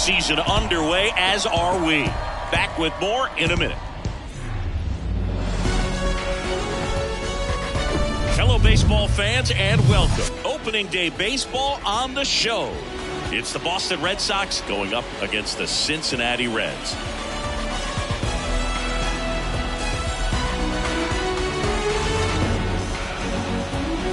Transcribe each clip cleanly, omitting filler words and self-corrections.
season underway, as are we. Back with more in a minute. Hello, baseball fans, and welcome. Opening day baseball on the show. It's the Boston Red Sox going up against the Cincinnati Reds.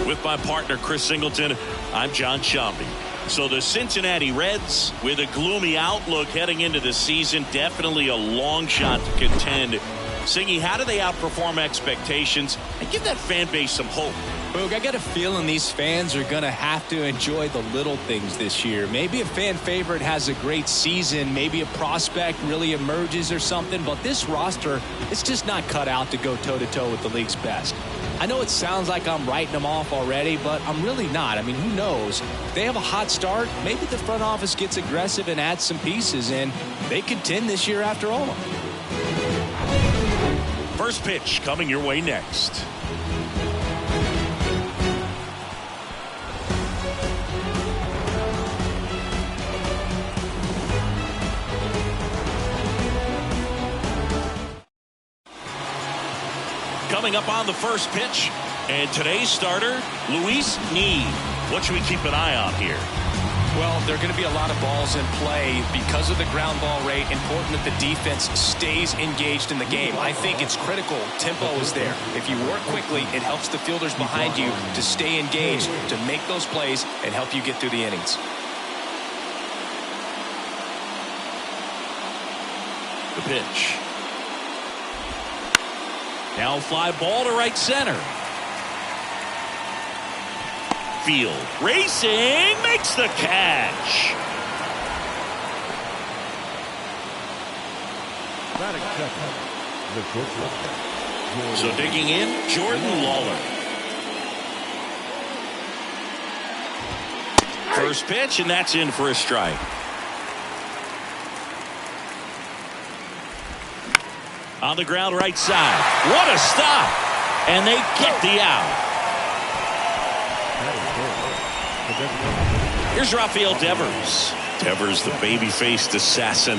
With my partner, Chris Singleton, I'm John Shambi. So the Cincinnati Reds, with a gloomy outlook heading into the season, definitely a long shot to contend. Singy, how do they outperform expectations and give that fan base some hope? Boog, I got a feeling these fans are going to have to enjoy the little things this year. Maybe a fan favorite has a great season. Maybe a prospect really emerges or something. But this roster, it's just not cut out to go toe-to-toe with the league's best. I know it sounds like I'm writing them off already, but I'm really not. I mean, who knows? If they have a hot start, maybe the front office gets aggressive and adds some pieces, and they contend this year after all. First pitch coming your way next. Coming up on the first pitch, and today's starter, Luis Need. What should we keep an eye on here? Well, there are going to be a lot of balls in play because of the ground ball rate. Important that the defense stays engaged in the game. I think it's critical. Tempo is there. If you work quickly, it helps the fielders behind you to stay engaged, to make those plays, and help you get through the innings. The pitch. Now fly ball to right center. Field racing, makes the catch. So digging in, Jordan Lawler. First pitch, and that's in for a strike. On the ground right side. What a stop. And they get the out. Here's Rafael Devers. Devers, the baby-faced assassin.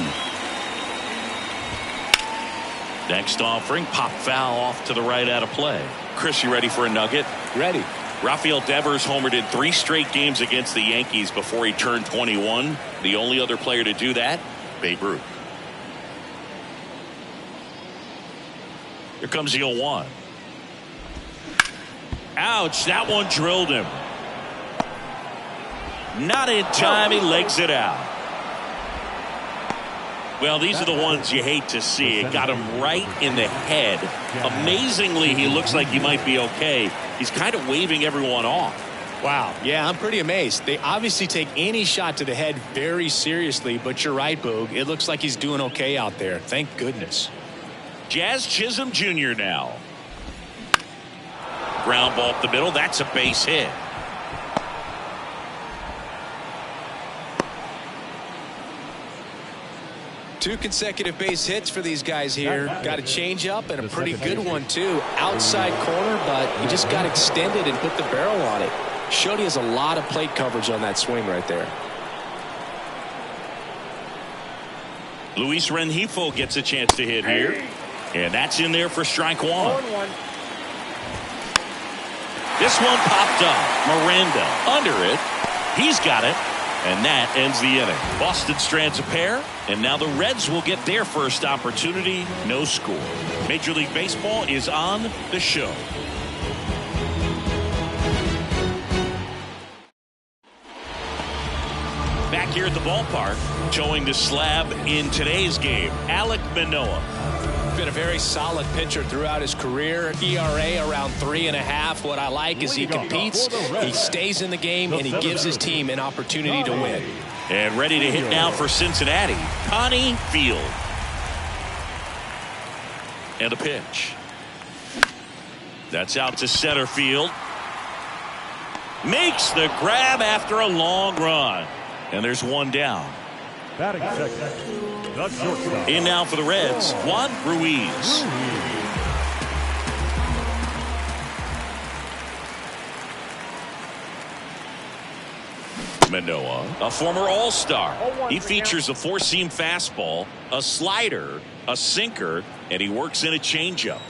Next offering, pop foul off to the right out of play. Chris, you ready for a nugget? Ready. Rafael Devers homered in 3 straight games against the Yankees before he turned 21. The only other player to do that, Babe Ruth. Here comes the 0-1. Ouch, that one drilled him. Not in time, he legs it out. Well, these are the ones you hate to see. It got him right in the head. Amazingly, he looks like he might be okay. He's kind of waving everyone off. Wow, yeah, I'm pretty amazed. They obviously take any shot to the head very seriously, but you're right, Boog. It looks like he's doing okay out there. Thank goodness. Jazz Chisholm Jr. now. Ground ball up the middle. That's a base hit. Two consecutive base hits for these guys here. Got a change up and a pretty good one too. Outside corner, but he just got extended and put the barrel on it. Showed he has a lot of plate coverage on that swing right there. Luis Rengifo gets a chance to hit here. And that's in there for strike one. This one popped up. Miranda under it. He's got it. And that ends the inning. Boston strands a pair. And now the Reds will get their first opportunity. No score. Major League Baseball is on the show. Back here at the ballpark, towing the slab in today's game, Alek Manoah. Been a very solid pitcher throughout his career. ERA around 3.5. What I like is he competes, he stays in the game, and he gives his team an opportunity to win. And ready to hit now for Cincinnati, Connie Field. And a pitch. That's out to center field. Makes the grab after a long run. And there's one down. Batting second, the shortstop. In now for the Reds, Juan Ruiz. Manoah, a former All-Star. He features a four-seam fastball, a slider, a sinker, and he works in a changeup.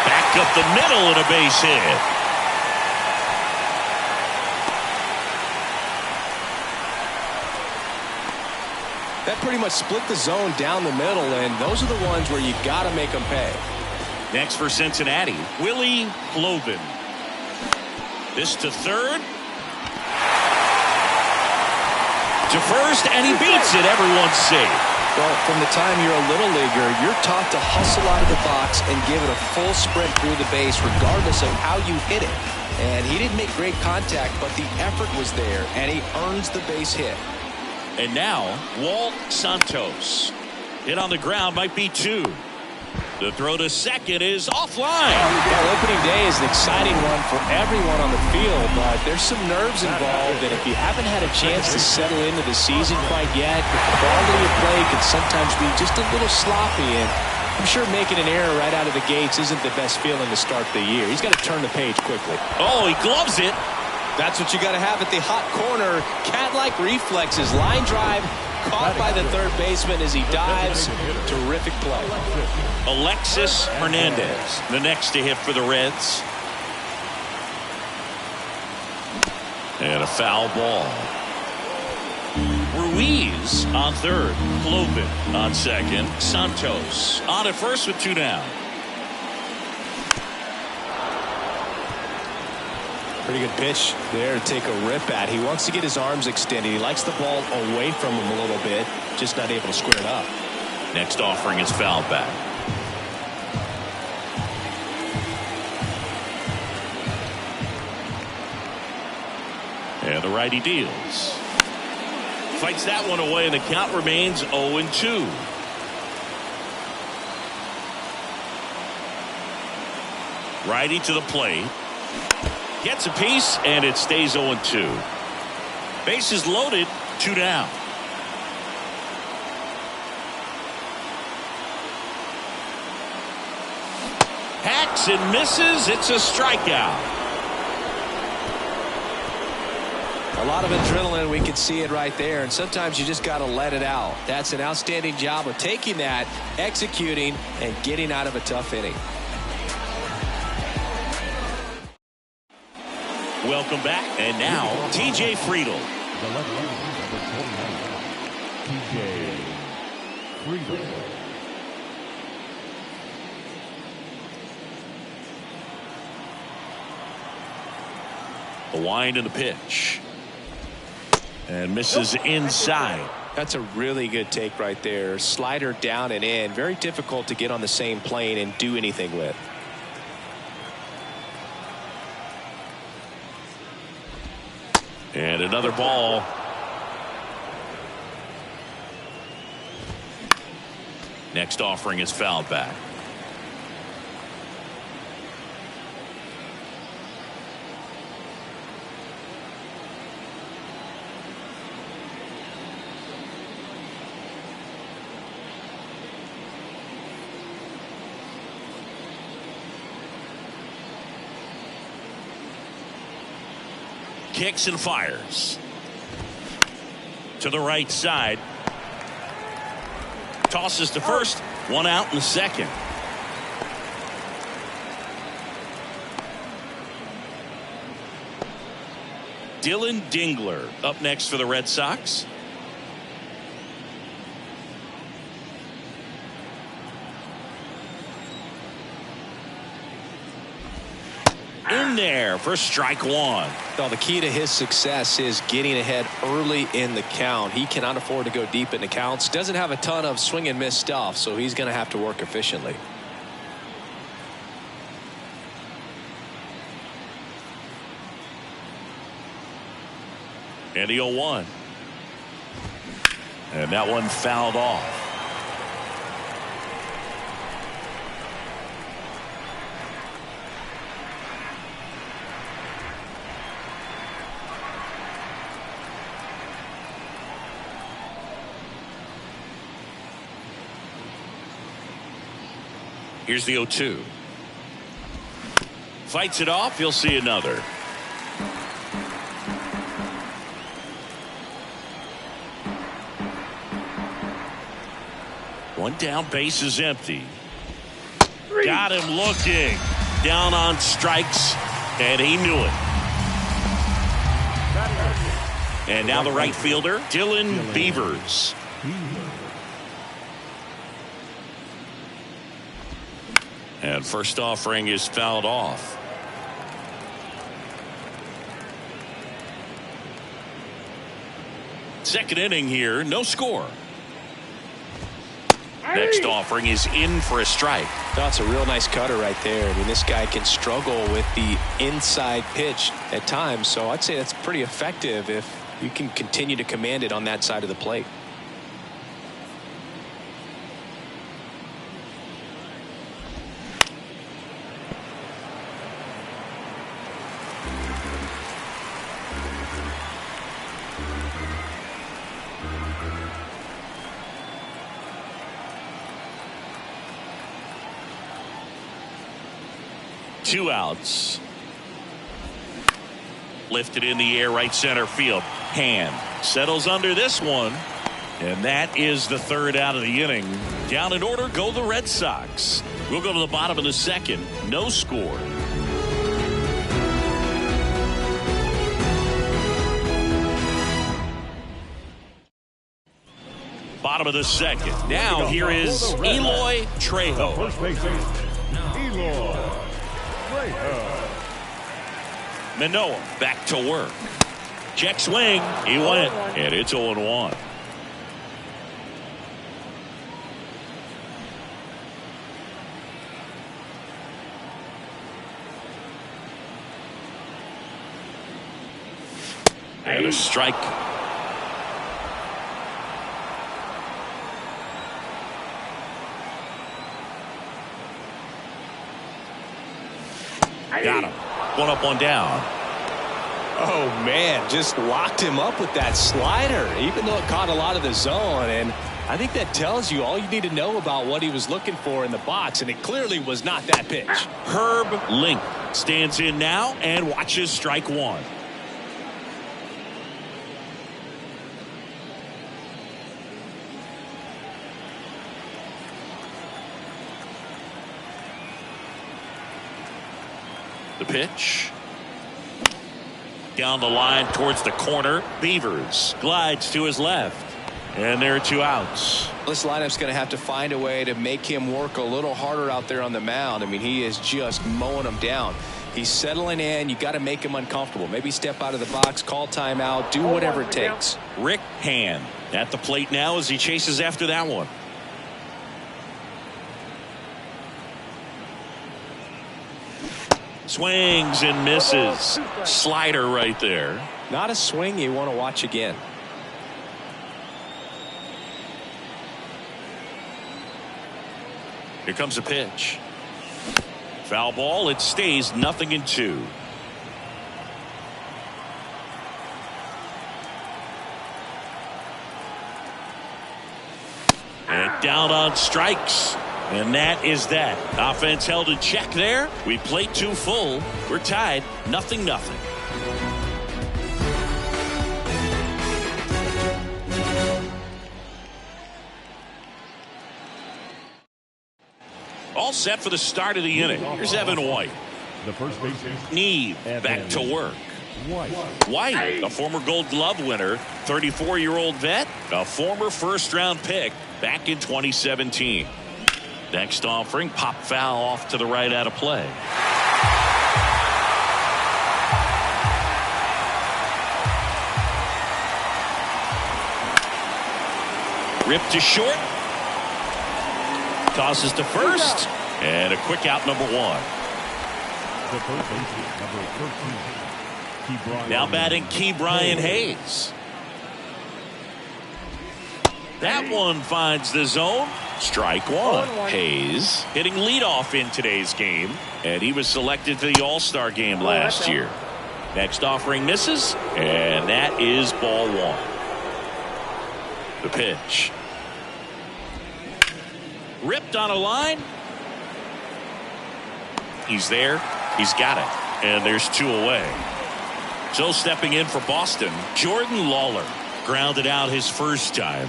Back up the middle and a base hit. That pretty much split the zone down the middle, and those are the ones where you got to make them pay. Next for Cincinnati, Willie Cloven. This to third. To first, and he beats it. Everyone's safe. Well, from the time you're a little leaguer, you're taught to hustle out of the box and give it a full sprint through the base regardless of how you hit it. And he didn't make great contact, but the effort was there, and he earns the base hit. And now, Walt Santos. Hit on the ground, might be two. The throw to second is offline. Well, opening day is an exciting one for everyone on the field, but there's some nerves involved, and if you haven't had a chance to settle into the season quite yet, the quality of play can sometimes be just a little sloppy, and I'm sure making an error right out of the gates isn't the best feeling to start the year. He's got to turn the page quickly. Oh, he gloves it. That's what you got to have at the hot corner. Cat-like reflexes, line drive, caught by the third baseman as he dives. Terrific play. Alexis Hernandez, the next to hit for the Reds. And a foul ball. Ruiz on third. Cloven on second. Santos on at first with two down. Pretty good pitch there to take a rip at. He wants to get his arms extended. He likes the ball away from him a little bit, just not able to square it up. Next offering is fouled back. And the righty deals. Fights that one away, and the count remains 0-2. Righty to the plate. Gets a piece, and it stays 0-2. Bases loaded, two down. Hacks and misses. It's a strikeout. A lot of adrenaline, we can see it right there, and sometimes you just got to let it out. That's an outstanding job of taking that, executing, and getting out of a tough inning. Welcome back, and now TJ Friedl. TJ Friedl. The wind and the pitch. And misses inside. That's a really good take right there. Slider down and in. Very difficult to get on the same plane and do anything with. And another ball. Next offering is fouled back. Kicks and fires. To the right side. Tosses to first. One out in the second. Dylan Dingler up next for the Red Sox. In there for strike one. Well, the key to his success is getting ahead early in the count. He cannot afford to go deep in the counts. Doesn't have a ton of swing and miss stuff, so he's going to have to work efficiently. And the 0-1. And that one fouled off. Here's the 0-2. Fights it off. He'll see another. One down, base is empty. Got him looking. Down on strikes, and he knew it. And now the right fielder, Dylan Beavers. And first offering is fouled off. Second inning here, no score. Next offering is in for a strike. That's a real nice cutter right there. I mean, this guy can struggle with the inside pitch at times, so I'd say that's pretty effective if you can continue to command it on that side of the plate. Two outs. Lifted in the air, right center field. Hand settles under this one. And that is the third out of the inning. Down in order go the Red Sox. We'll go to the bottom of the second. No score. Bottom of the second. Now here is Eloy Trejo. First baseman, Eloy Trejo. Manoah back to work. Check swing. He went. And it's 0-1. And a strike. Got him. One up, one down. Oh, man, just locked him up with that slider, even though it caught a lot of the zone. And I think that tells you all you need to know about what he was looking for in the box, and it clearly was not that pitch. Herb Link stands in now and watches strike one. The pitch. Down the line towards the corner. Beavers glides to his left. And there are two outs. This lineup's going to have to find a way to make him work a little harder out there on the mound. I mean, he is just mowing them down. He's settling in. You got to make him uncomfortable. Maybe step out of the box, call timeout, do whatever it takes. Rick Hahn at the plate now as he chases after that one. Swings and misses. Slider right there. Not a swing you want to watch again. Here comes a pitch. Foul ball. It stays 0-2. And down on strikes. And that is that. Offense held in check there. We played two full. We're tied 0-0. All set for the start of the inning. Here's Evan White. The first baseman, Neve back to work. White, a former Gold Glove winner, 34-year-old vet, a former first-round pick back in 2017. Next offering, pop foul off to the right out of play. Ripped to short. Tosses to first. And a quick out, number one. the first baseman, number 13, Ke'Bryan. Now batting Ke'Bryan Hayes. That one finds the zone. Strike one. Hayes hitting leadoff in today's game, and he was selected for the All-Star game last year. Next offering misses, and that is ball one. The pitch. Ripped on a line. He's there. He's got it. And there's 2 away. So stepping in for Boston, Jordan Lawler grounded out his first time.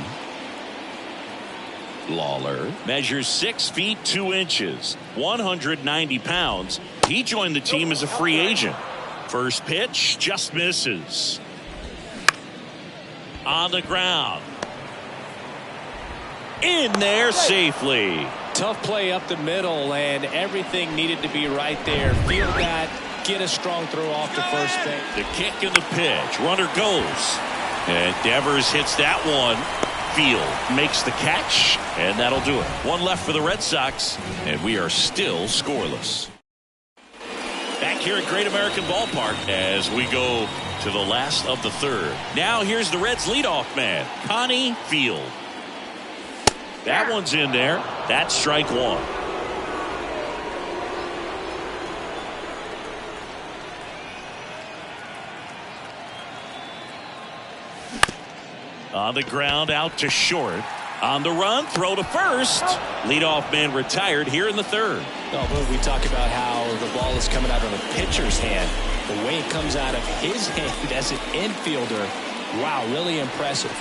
Lawler measures 6 feet 2 inches, 190 pounds. He joined the team as a free agent. First pitch just misses. On the ground. In there safely. Tough play up the middle, and everything needed to be right there. Feel that. Get a strong throw off to first base. The kick and the pitch. Runner goes. And Devers hits that one. Field makes the catch, and that'll do it. 1 left for the Red Sox, and we are still scoreless. Back here at Great American Ballpark as we go to the last of the 3rd. Now here's the Reds leadoff man, Connie Field. That one's in there. That's strike 1. On the ground, out to short. On the run, throw to first. Leadoff man retired here in the 3rd. Oh, we talk about how the ball is coming out of the pitcher's hand. The way it comes out of his hand as an infielder, wow, really impressive.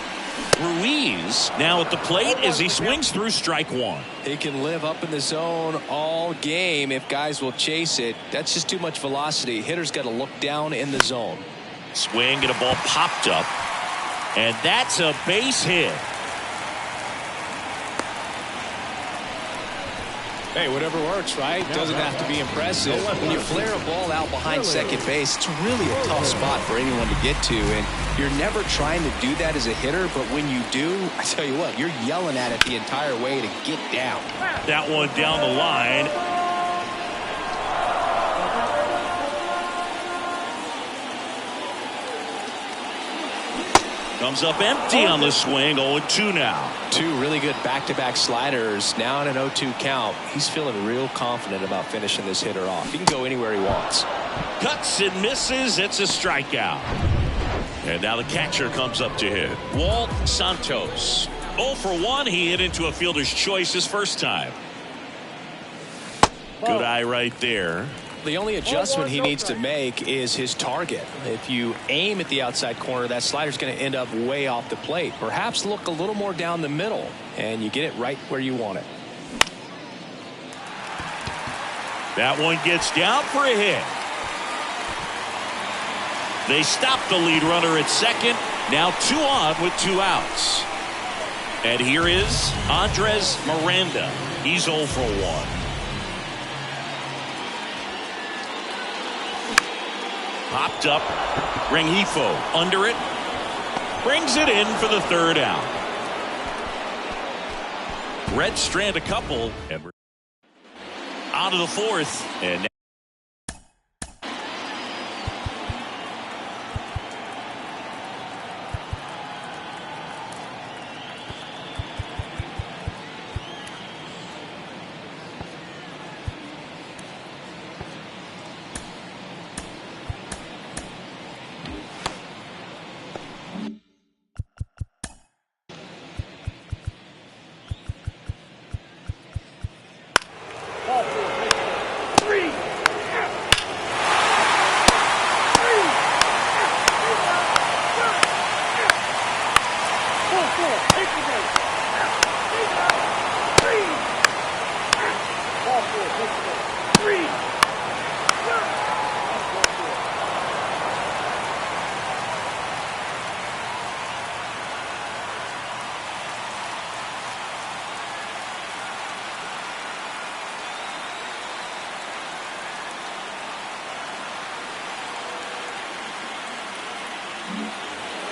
Ruiz now at the plate as he swings through strike 1. He can live up in the zone all game if guys will chase it. That's just too much velocity. Hitter's got to look down in the zone. Swing and a ball popped up. And that's a base hit. Hey, whatever works, right? Doesn't have to be impressive. When you flare a ball out behind second base, it's really a tough spot for anyone to get to. And you're never trying to do that as a hitter, but when you do, I tell you what, you're yelling at it the entire way to get down. That one down the line. Comes up empty on the swing. 0-2 now. 2 really good back-to-back sliders. Now in an 0-2 count. He's feeling real confident about finishing this hitter off. He can go anywhere he wants. Cuts and misses. It's a strikeout. And now the catcher comes up to hit. Walt Santos. 0 for 1. He hit into a fielder's choice his first time. Good eye right there. The only adjustment he needs to make is his target. If you aim at the outside corner, that slider's going to end up way off the plate. Perhaps look a little more down the middle, and you get it right where you want it. That one gets down for a hit. They stop the lead runner at second. Now 2 on with 2 outs. And here is Andres Miranda. He's 0 for 1. Popped up. Rengifo under it. Brings it in for the 3rd out. Reds strand a couple. Out of the 4th. And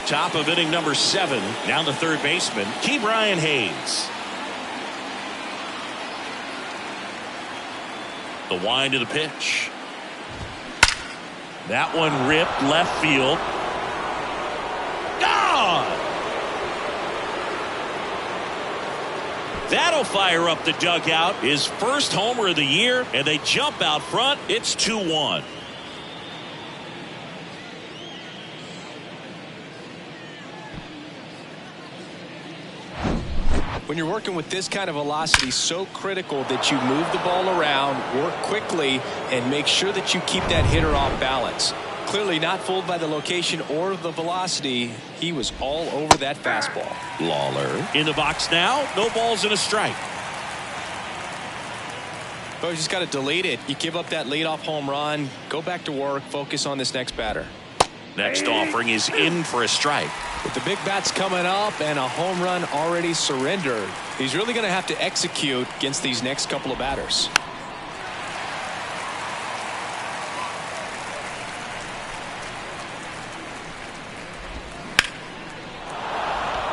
top of inning number 7, down the 3rd baseman, Ke'Bryan Hayes. The wind of the pitch. That one ripped left field. Gone! That'll fire up the dugout. His first homer of the year, and they jump out front. It's 2-1. When you're working with this kind of velocity, so critical that you move the ball around, work quickly, and make sure that you keep that hitter off balance. Clearly not fooled by the location or the velocity. He was all over that fastball. Lawler in the box now. No balls and a strike. But you just got to delete it. You give up that leadoff home run. Go back to work. Focus on this next batter. Next offering is in for a strike. With the big bats coming up and a home run already surrendered, he's really going to have to execute against these next couple of batters.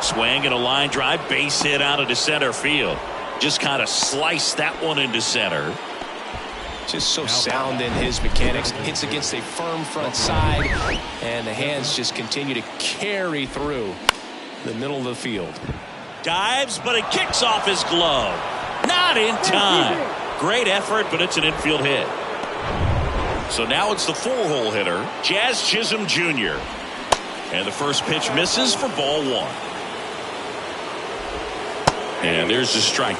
Swing and a line drive, base hit out into center field. Just kind of sliced that one into center. Just so sound in his mechanics. Hits against a firm front side, and the hands just continue to carry through the middle of the field. Dives, but it kicks off his glove. Not in time. Great effort, but it's an infield hit. So now it's the four-hole hitter, Jazz Chisholm Jr. And the first pitch misses for ball one. And there's the strike.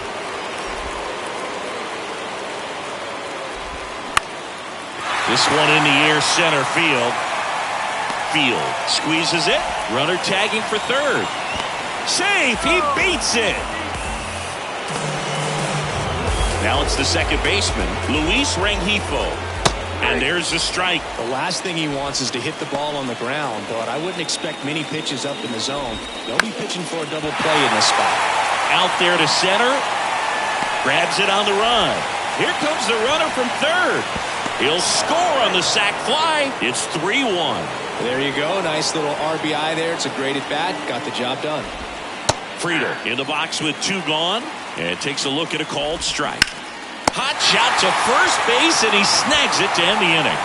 This one in the air, center field. Field squeezes it. Runner tagging for third. Safe. He beats it. Now it's the second baseman, Luis Rengifo. And there's the strike. The last thing he wants is to hit the ball on the ground, but I wouldn't expect many pitches up in the zone. They'll be pitching for a double play in this spot. Out there to center. Grabs it on the run. Here comes the runner from third. He'll score on the sac fly. It's 3-1. There you go. Nice little RBI there. It's a great at bat. Got the job done. Frieder in the box with two gone. And takes a look at a called strike. Hot shot to first base, and he snags it to end the inning.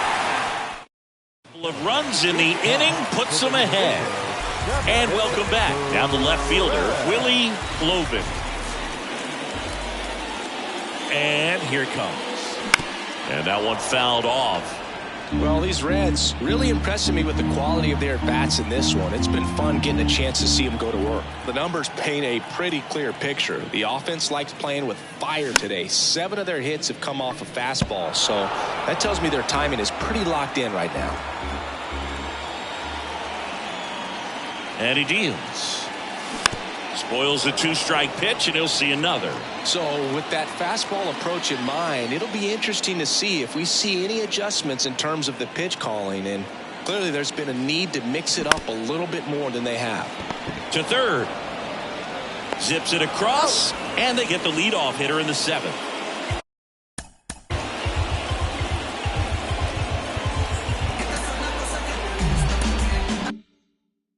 Couple of runs in the inning puts them ahead. And welcome back. Down the left fielder, Willie Glovin. And here it comes. And that one fouled off. Well, these Reds really impressing me with the quality of their bats in this one. It's been fun getting a chance to see them go to work. The numbers paint a pretty clear picture. The offense likes playing with fire today. 7 of their hits have come off of fastballs, so that tells me their timing is pretty locked in right now. And he deals. Spoils a 2-strike pitch, and he'll see another. So with that fastball approach in mind, it'll be interesting to see if we see any adjustments in terms of the pitch calling. And clearly there's been a need to mix it up a little bit more than they have. To third. Zips it across, and they get the leadoff hitter in the 7th.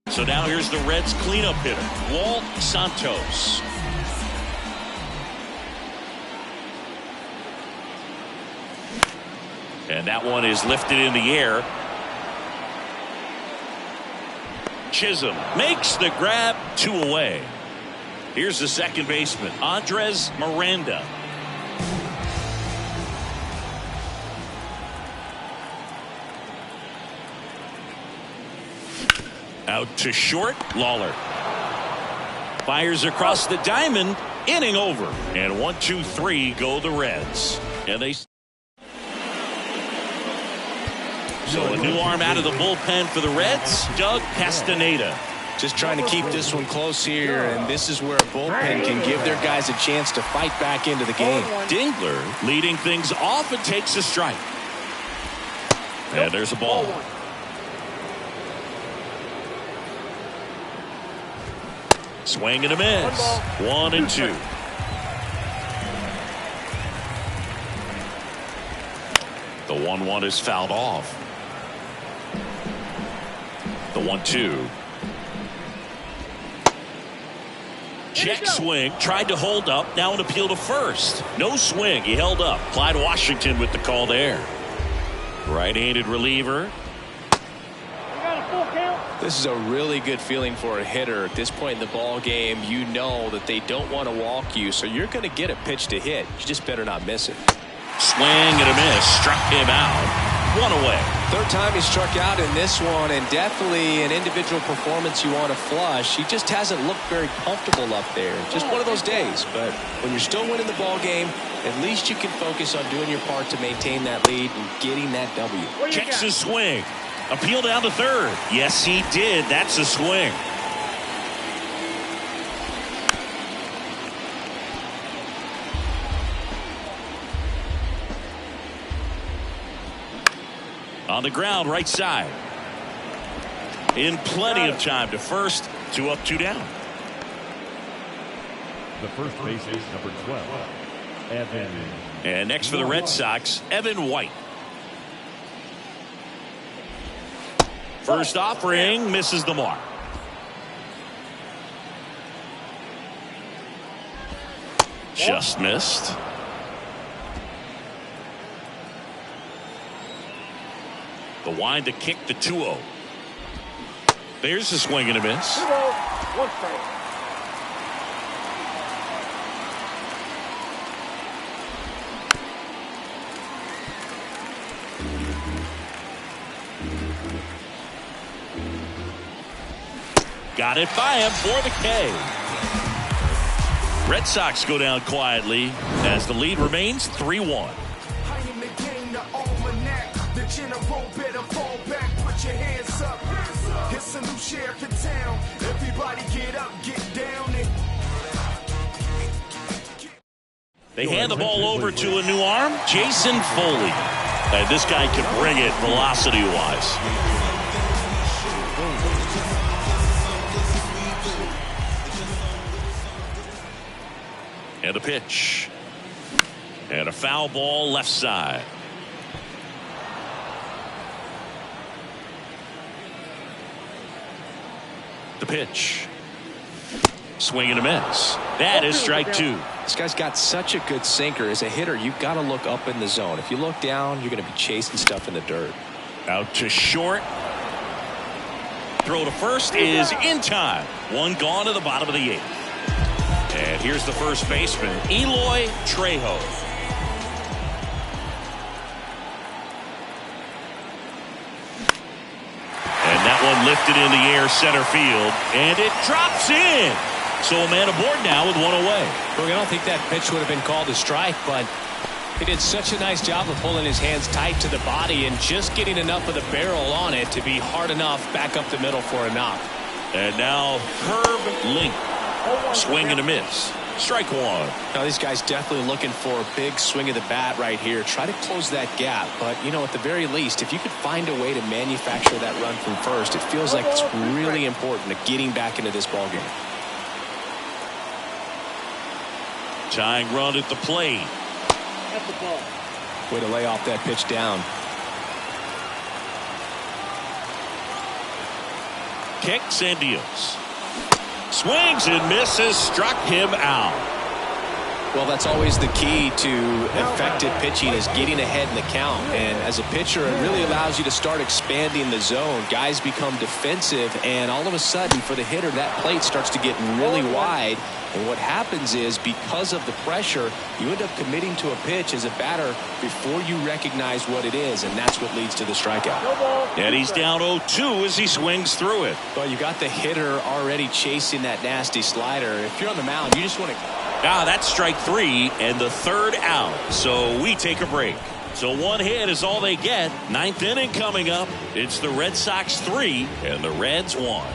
So now here's the Reds cleanup hitter, Walt Santos. And that one is lifted in the air. Chisholm makes the grab, 2 away. Here's the second baseman, Andres Miranda. Out to short, Lawler. Fires across the diamond, inning over. And 1-2-3 go the Reds. And they... So a new arm out of the bullpen for the Reds, Doug Castaneda. Just trying to keep this one close here, and this is where a bullpen can give their guys a chance to fight back into the game. Dingler leading things off and takes a strike. And there's a ball. Swing and a miss. 1-2. The 1-1 is fouled off. The 1-2. Check swing. Tried to hold up. Now an appeal to first. No swing. He held up. Clyde Washington with the call there. Right-handed reliever. This is a really good feeling for a hitter at this point in the ball game. You know that they don't want to walk you, so you're going to get a pitch to hit. You just better not miss it. Swing and a miss. Struck him out. one away. Third time he struck out in this one, and definitely an individual performance you want to flush. He just hasn't looked very comfortable up there. Just one of those days. But when you're still winning the ball game, at least you can focus on doing your part to maintain that lead and getting that W. Checks his swing. Appeal down to third. Yes, he did. That's a swing. On the ground, right side. In plenty of time to first, 2 up, 2 down. The first base is number 12, Evan. And next for the Red Sox, Evan White. First offering misses the mark. Just missed. The wind to kick the 2-0. There's a swing and a miss. Got it by him for the K. Red Sox go down quietly as the lead remains 3-1. Your hands up. It's a new sheriff in town. Everybody get up, get down. They hand the ball over to a new arm, Jason Foley. And this guy can bring it velocity-wise. And a pitch. And a foul ball left side. The pitch. Swing and a miss. That is strike 2. This guy's got such a good sinker. As a hitter, you've got to look up in the zone. If you look down, you're going to be chasing stuff in the dirt. Out to short. Throw to first is in time. One gone to the bottom of the 8th. And here's the first baseman, Eloy Trejo. One lifted in the air center field, and it drops in. So a man aboard now with 1 away. Look, I don't think that pitch would have been called a strike, but he did such a nice job of pulling his hands tight to the body and just getting enough of the barrel on it to be hard enough back up the middle for a knock. And now Herb Link. Swing and a miss. Strike 1. Now these guys definitely looking for a big swing of the bat right here. Try to close that gap. But, you know, at the very least, if you could find a way to manufacture that run from first, it feels like it's really important to getting back into this ball game. Tying run at the plate. Way to lay off that pitch down. Kicks and deals. Swings and misses, struck him out. Well, that's always the key to effective pitching, is getting ahead in the count. And as a pitcher, it really allows you to start expanding the zone. Guys become defensive, and all of a sudden, for the hitter, that plate starts to get really wide. And what happens is, because of the pressure, you end up committing to a pitch as a batter before you recognize what it is, and that's what leads to the strikeout. And he's down 0-2 as he swings through it. Well, you got the hitter already chasing that nasty slider. If you're on the mound, you just want to... That's strike 3 and the 3rd out. So we take a break. So 1 hit is all they get. 9th inning coming up. It's the Red Sox 3 and the Reds 1.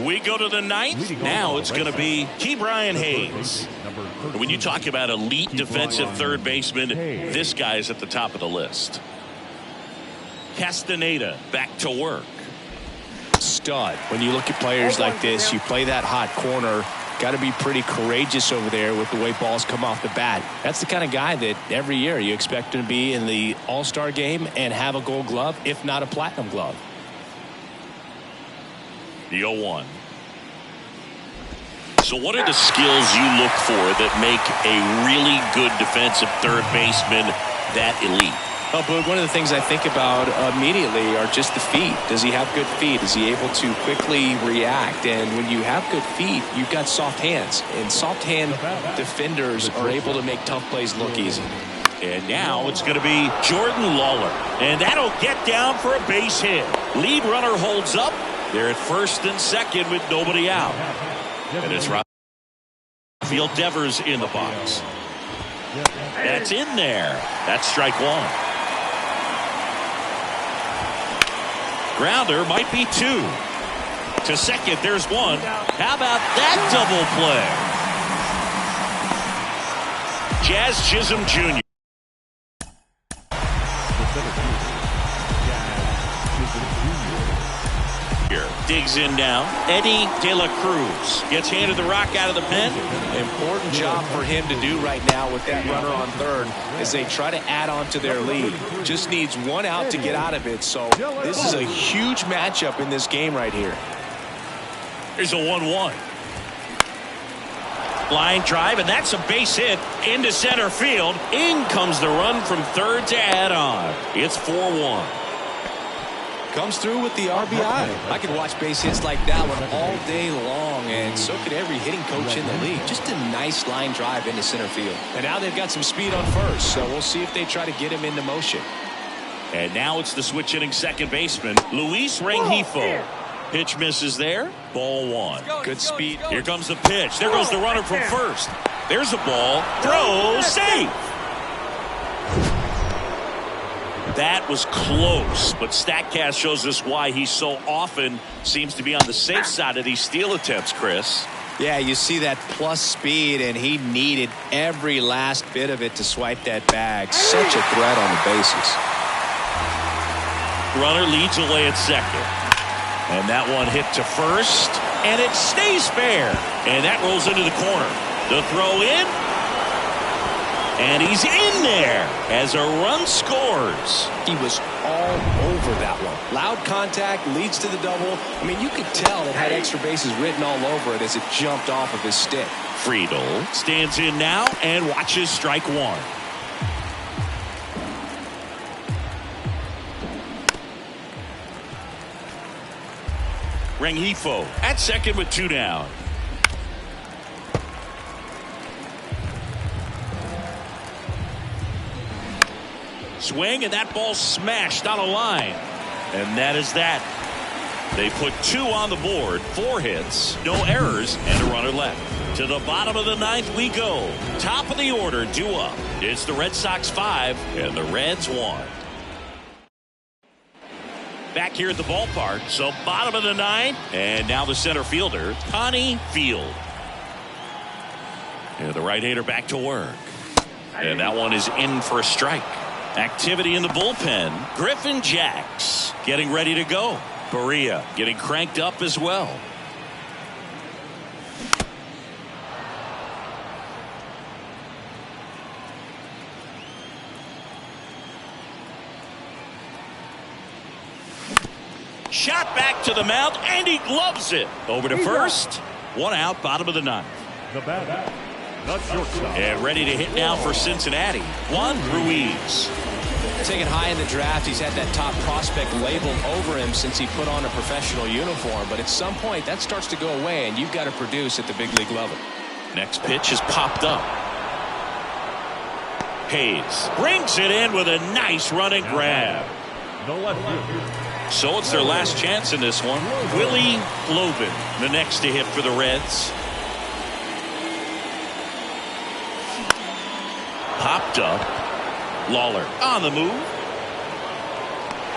We go to the 9th. Now it's going to be Ke'Bryan Hayes. When you talk about elite defensive third baseman, this guy is at the top of the list. Castaneda back to work. Stud. When you look at players like this, you play that hot corner, got to be pretty courageous over there with the way balls come off the bat. That's the kind of guy that every year you expect him to be in the All-Star game and have a Gold Glove, if not a Platinum Glove. The 0-1. So what are the skills you look for that make a really good defensive third baseman that elite? Oh, but one of the things I think about immediately are just the feet. Does he have good feet? Is he able to quickly react? And when you have good feet, you've got soft hands. And soft hand defenders are able to make tough plays look easy. And now it's going to be Jordan Lawler. And that'll get down for a base hit. Lead runner holds up. They're at first and second with nobody out. And it's Rafael Devers in the box. That's in there. That's strike one. Grounder might be two. To second, there's one. How about that double play? Jazz Chisholm Jr. Digs in now. Eddie De La Cruz gets handed the rock out of the pen. Important job for him to do right now with that runner on third as they try to add on to their lead. Just needs one out to get out of it. So this is a huge matchup in this game right here. Here's a 1-1. Line drive, and that's a base hit into center field. In comes the run from third to add on. It's 4-1. Comes through with the RBI. I could watch base hits like that one all day long, and so could every hitting coach in the league. Just a nice line drive into center field. And now they've got some speed on first, so we'll see if they try to get him into motion. And now it's the switch hitting second baseman, Luis Rengifo. Pitch misses there. Ball one. Good speed. Here comes the pitch. There goes the runner from first. There's a ball. Throw. Safe. That was close, but StatCast shows us why he so often seems to be on the safe side of these steal attempts, Chris. Yeah, you see that plus speed, and he needed every last bit of it to swipe that bag. Such a threat on the bases. Runner leads away at second. And that one hit to first, and it stays fair. And that rolls into the corner. The throw in. And he's in there as a run scores. He was all over that one. Loud contact, leads to the double. I mean, you could tell it had extra bases written all over it as it jumped off of his stick. Friedel stands in now and watches strike one. Rengifo at second with two down. Swing, and that ball smashed on a line. And that is that. They put two on the board, 4 hits, no errors, and a runner left. To the bottom of the ninth we go. Top of the order, due up. It's the Red Sox 5 and the Reds 1. Back here at the ballpark, so bottom of the ninth, and now the center fielder, Connie Field. And the right-hander back to work. And that one is in for a strike. Activity in the bullpen. Griffin Jax getting ready to go. Berea getting cranked up as well. Shot back to the mound, and he gloves it. Over to first. One out, bottom of the ninth. The batter, the shortstop. And ready to hit now for Cincinnati, Juan Ruiz. Taken high in the draft, he's had that top prospect labeled over him since he put on a professional uniform. But at some point, that starts to go away, and you've got to produce at the big league level. Next pitch is popped up. Hayes brings it in with a nice running grab. No left field. So it's their last chance in this one. Willie Glovin, the next to hit for the Reds. Popped up. Lawler on the move.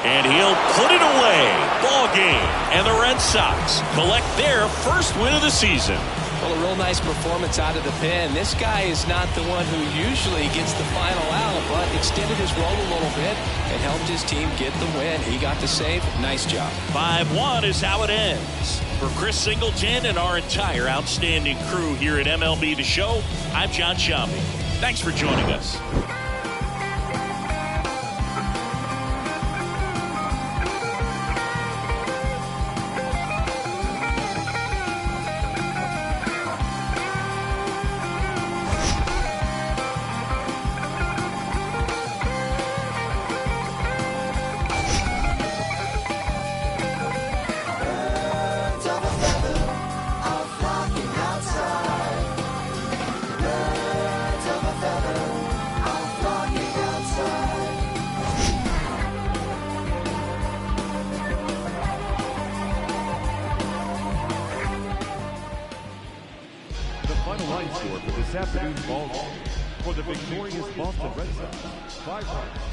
And he'll put it away. Ball game. And the Red Sox collect their first win of the season. Well, a real nice performance out of the pen. This guy is not the one who usually gets the final out, but extended his role a little bit and helped his team get the win. He got the save. Nice job. 5-1 is how it ends. For Chris Singleton and our entire outstanding crew here at MLB The Show, I'm John Shambi. Thanks for joining us. final line score for this afternoon's ball game. For the victorious Boston Red Sox, 5 runs.